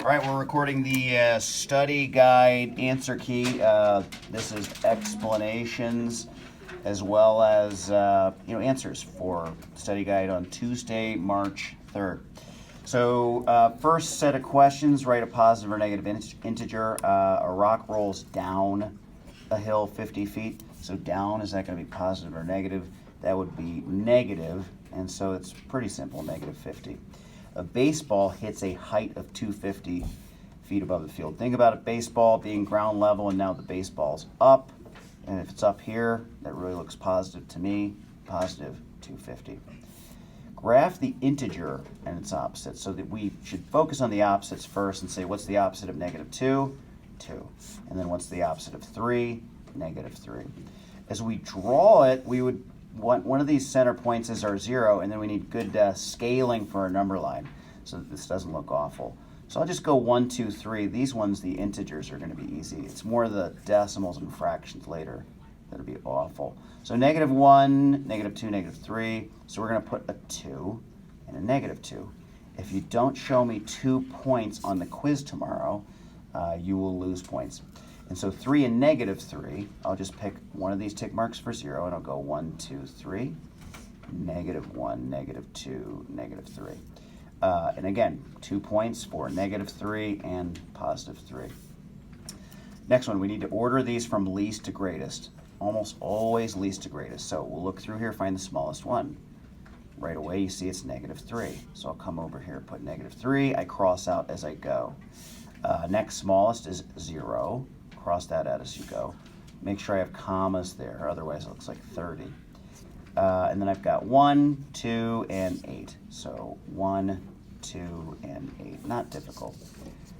All right, we're recording the study guide answer key. This is explanations as well as answers for study guide on Tuesday, March 3rd. So first set of questions, write a positive or negative integer. A rock rolls down a hill 50 feet. So down, is that going to be positive or negative? That would be negative, and so it's pretty simple, negative 50. A baseball hits a height of 250 feet above the field. Think about a baseball being ground level, and now the baseball's up. And if it's up here, that really looks positive to me, positive 250. Graph the integer and its opposite, so that we should focus on the opposites first and say, what's the opposite of negative 2? 2. And then what's the opposite of 3? Negative 3. As we draw it, we would want one of these center points as our 0, and then we need good scaling for our number line so that this doesn't look awful. So I'll just go 1, 2, 3. These ones, the integers, are going to be easy. It's more the decimals and fractions later that'll be awful. So negative 1, negative 2, negative 3. So we're going to put a 2 and a negative 2. If you don't show me 2 points on the quiz tomorrow, you will lose points. And so 3 and negative 3, I'll just pick one of these tick marks for 0, and I'll go 1, 2, 3, negative 1, negative 2, negative 3. And again, 2 points for negative 3 and positive 3. Next one, we need to order these from least to greatest. Almost always least to greatest. So we'll look through here, find the smallest one. Right away, you see it's negative 3. So I'll come over here, put negative 3. I cross out as I go. Next smallest is 0. Cross that out as you go. Make sure I have commas there, otherwise it looks like 30. And then I've got 1, 2, and 8. So 1, 2, and 8. Not difficult.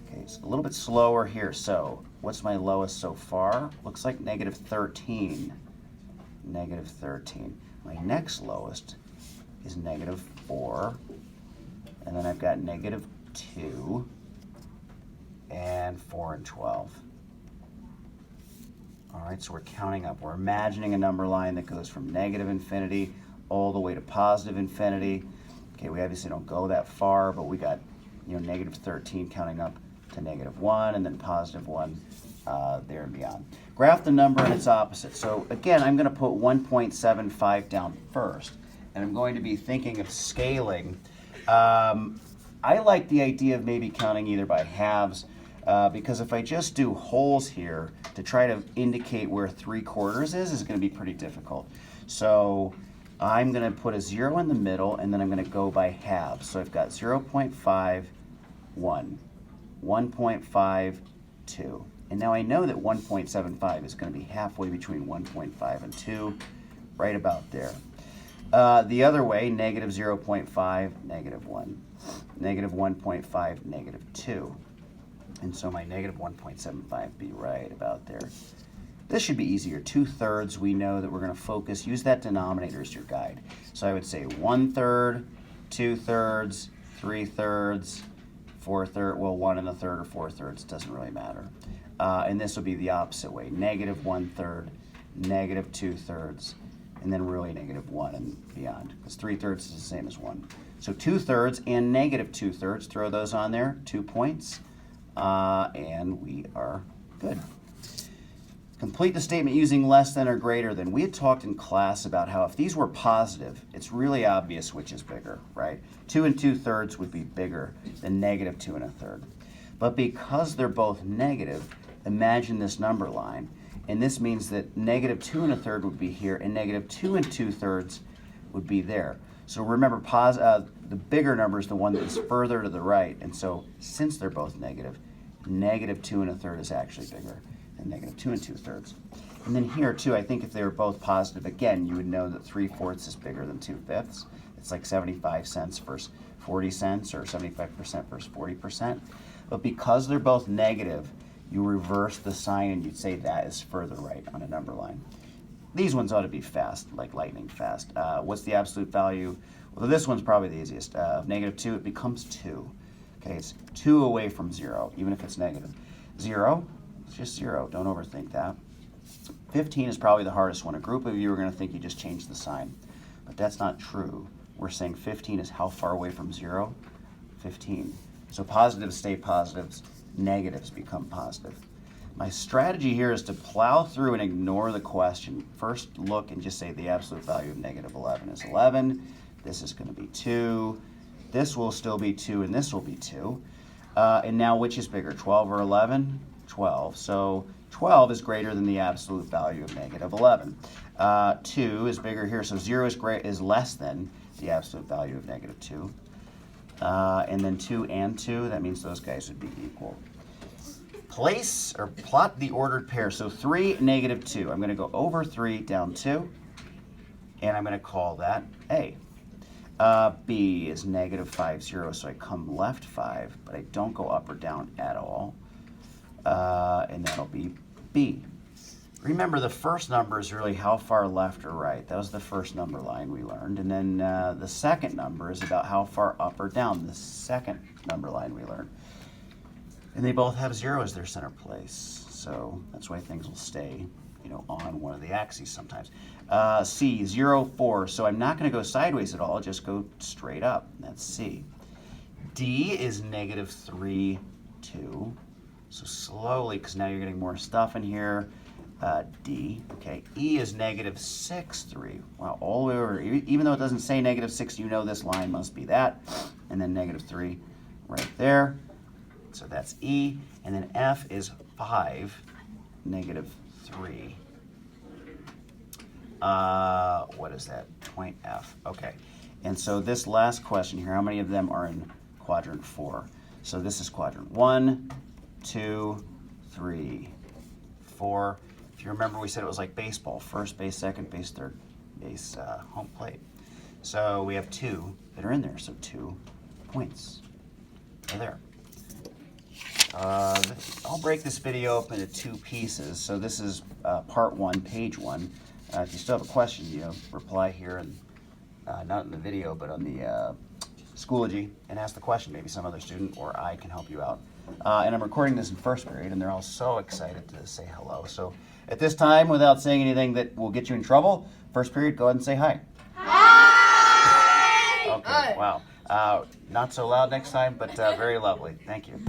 Okay, it's a little bit slower here. So what's my lowest so far? Looks like negative 13. Negative 13. My next lowest is negative 4. And then I've got negative 2 and 4 and 12. All right, so we're counting up. We're imagining a number line that goes from negative infinity all the way to positive infinity. Okay, we obviously don't go that far, but we got negative 13 counting up to negative 1, and then positive 1 there and beyond. Graph the number and its opposite. So again, I'm going to put 1.75 down first, and I'm going to be thinking of scaling. I like the idea of maybe counting either by halves, because if I just do wholes here to try to indicate where 3/4 is going to be pretty difficult. So I'm going to put a 0 in the middle, and then I'm going to go by halves. So I've got 0.5, 1, 1.5, 2. And now I know that 1.75 is going to be halfway between 1.5 and 2, right about there. The other way, negative 0.5, negative 1. Negative 1.5, negative 2. And so my negative 1.75 be right about there. This should be easier. 2/3, we know that we're going to focus. Use that denominator as your guide. So I would say 1/3, 2/3, 3/3, 4/3. Well, 1 1/3 or 4/3 doesn't really matter. And this will be the opposite way. Negative 1/3, negative 2/3, and then really negative 1 and beyond. Because 3/3 is the same as 1. So 2/3 and negative 2/3, throw those on there, 2 points. And we are good. Complete the statement using less than or greater than. We had talked in class about how if these were positive, it's really obvious which is bigger, right? 2 and 2/3 would be bigger than negative 2 1/3. But because they're both negative, imagine this number line. And this means that negative 2 1/3 would be here, and negative 2 2/3 would be there. So remember, the bigger number is the one that is further to the right. And so since they're both negative, negative 2 1/3 is actually bigger than negative 2 2/3. And then here too, I think if they were both positive, again, you would know that 3/4 is bigger than 2/5. It's like 75 cents versus 40 cents, or 75% versus 40%. But because they're both negative, you reverse the sign and you'd say that is further right on a number line. These ones ought to be fast, like lightning fast. What's the absolute value? Well, this one's probably the easiest. Of negative 2, it becomes 2. Okay, it's 2 away from 0, even if it's negative. 0, it's just 0. Don't overthink that. 15 is probably the hardest one. A group of you are going to think you just changed the sign. But that's not true. We're saying 15 is how far away from 0? 15 So positives stay positives, negatives become positive. My strategy here is to plow through and ignore the question. First look and just say the absolute value of negative 11 is 11. This is going to be 2. This will still be 2, and this will be 2. And now which is bigger, 12 or 11? 12. So 12 is greater than the absolute value of negative 11. 2 is bigger here, so 0 is less than the absolute value of negative 2. And then 2 and 2, that means those guys would be equal. Place or plot the ordered pair. So 3, negative 2. I'm going to go over 3, down 2, and I'm going to call that A. B is negative 5, 0, so I come left 5, but I don't go up or down at all. And that'll be B. Remember, the first number is really how far left or right. That was the first number line we learned. And then the second number is about how far up or down, the second number line we learned. And they both have 0 as their center place. So that's why things will stay, on one of the axes sometimes. C, 0, 4. So I'm not going to go sideways at all. I'll just go straight up. That's C. D is negative 3, 2. So slowly, because now you're getting more stuff in here. D. Okay. E is negative 6, 3. Wow, all the way over. Even though it doesn't say negative 6, you know this line must be that. And then negative 3 right there. So that's E. And then F is 5, negative 3. What is that? Point F. Okay. And so this last question here, how many of them are in quadrant 4? So this is quadrant 1, 2, 3, 4. If you remember, we said it was like baseball: first base, second base, third base, home plate. So we have 2 that are in there. So 2 points are there. I'll break this video up into 2 pieces. So this is part 1, page 1. If you still have a question, reply here, and not in the video, but on the Schoology, and ask the question. Maybe some other student or I can help you out. And I'm recording this in first period, and they're all so excited to say hello. So at this time, without saying anything that will get you in trouble, first period, go ahead and say hi. Hi! Okay, wow. Not so loud next time, but very lovely. Thank you.